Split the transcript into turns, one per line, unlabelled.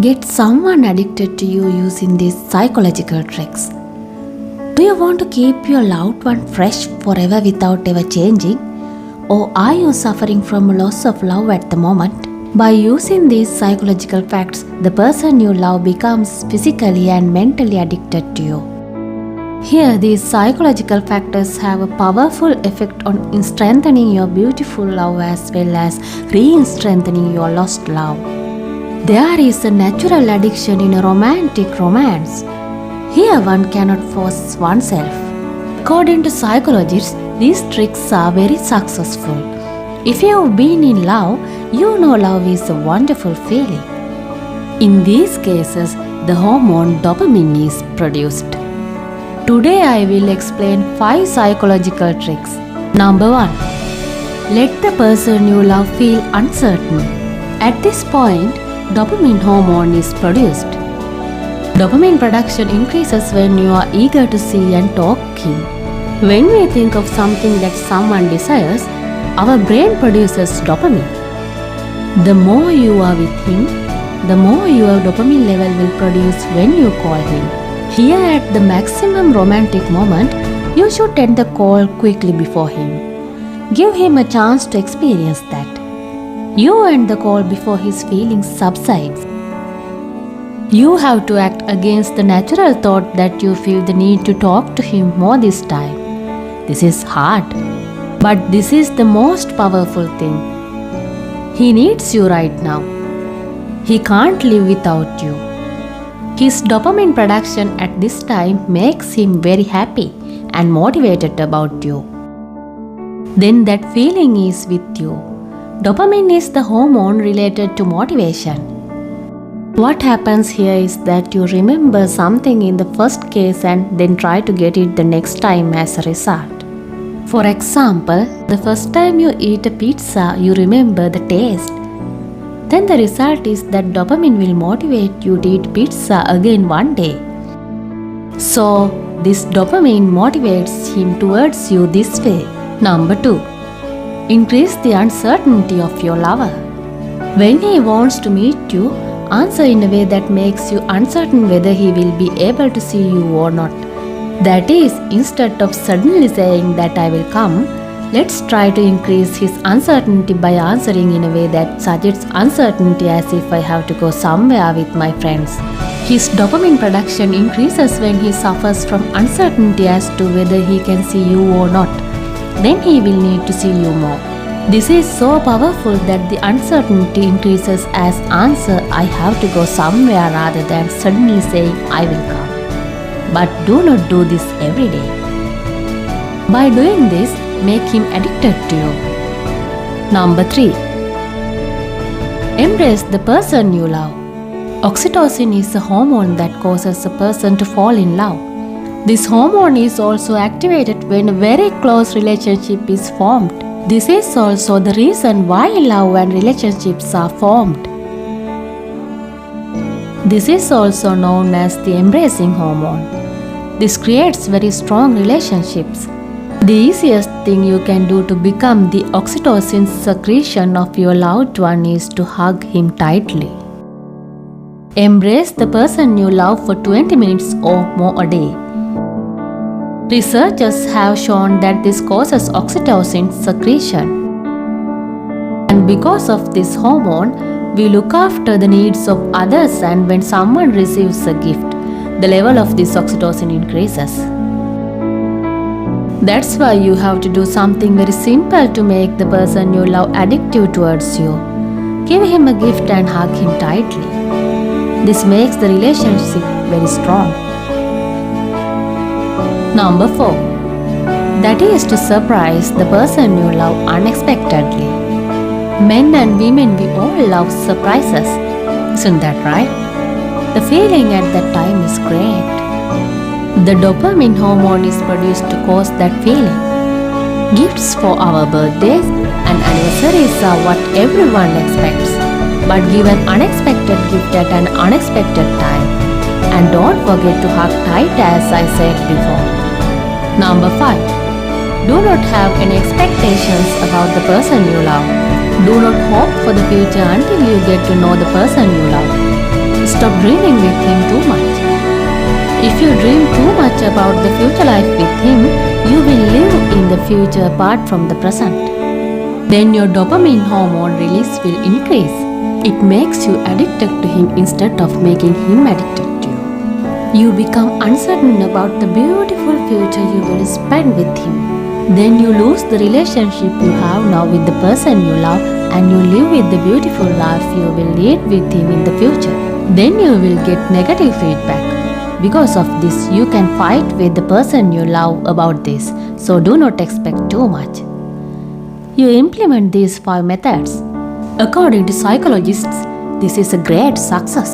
Get someone addicted to you using these psychological tricks. Do you want to keep your loved one fresh forever without ever changing? Or are you suffering from loss of love at the moment? By using these psychological facts, the person you love becomes physically and mentally addicted to you. Here, these psychological factors have a powerful effect on strengthening your beautiful love as well as re-strengthening your lost love. There is a natural addiction in a romantic romance. Here, one cannot force oneself. According to psychologists, these tricks are very successful. If you have been in love, you know love is a wonderful feeling. In these cases, the hormone dopamine is produced. Today I will explain 5 psychological tricks. Number 1. Let the person you love feel uncertain. At this point, dopamine hormone is produced. Dopamine production increases when you are eager to see and talk him. When we think of something that someone desires, our brain produces dopamine. The more you are with him, the more your dopamine level will produce when you call him. Here at the maximum romantic moment, you should end the call quickly before him. Give him a chance to experience that. You end the call before his feelings subsides. You have to act against the natural thought that you feel the need to talk to him more this time. This is hard, but this is the most powerful thing. He needs you right now. He can't live without you. His dopamine production at this time makes him very happy and motivated about you. Then that feeling is with you. Dopamine is the hormone related to motivation. What happens here is that you remember something in the first case and then try to get it the next time as a result. For example, the first time you eat a pizza, you remember the taste. Then the result is that dopamine will motivate you to eat pizza again one day. So, this dopamine motivates him towards you this way. Number 2. Increase the uncertainty of your lover. When he wants to meet you, answer in a way that makes you uncertain whether he will be able to see you or not. That is, instead of suddenly saying that I will come, let's try to increase his uncertainty by answering in a way that suggests uncertainty as if I have to go somewhere with my friends. His dopamine production increases when he suffers from uncertainty as to whether he can see you or not. Then he will need to see you more. This is so powerful that the uncertainty increases as answer I have to go somewhere rather than suddenly saying I will come. But do not do this every day. By doing this, make him addicted to you. Number 3. Embrace the person you love. Oxytocin is a hormone that causes a person to fall in love. This hormone is also activated when a very close relationship is formed. This is also the reason why love and relationships are formed. This is also known as the embracing hormone. This creates very strong relationships. The easiest thing you can do to become the oxytocin secretion of your loved one is to hug him tightly. Embrace the person you love for 20 minutes or more a day. Researchers have shown that this causes oxytocin secretion. And because of this hormone, we look after the needs of others, and when someone receives a gift, the level of this oxytocin increases. That's why you have to do something very simple to make the person you love addictive towards you. Give him a gift and hug him tightly. This makes the relationship very strong. Number 4. That is to surprise the person you love unexpectedly. Men and women, we all love surprises. Isn't that right? The feeling at that time is great. The dopamine hormone is produced to cause that feeling. Gifts for our birthdays and anniversaries are what everyone expects. But give an unexpected gift at an unexpected time. And don't forget to hug tight as I said before. Number 5. Do not have any expectations about the person you love. Do not hope for the future until you get to know the person you love. stop dreaming with him too much. If you dream too much about the future life with him, you will live in the future apart from the present. Then your dopamine hormone release will increase. It makes you addicted to him instead of making him addicted to you. You become uncertain about the beautiful future you will spend with him. Then you lose the relationship you have now with the person you love, and you live with the beautiful life you will lead with him in the future. Then you will get negative feedback. Because of this, you can fight with the person you love about this, so do not expect too much. You implement these 5 methods. According to psychologists, this is a great success.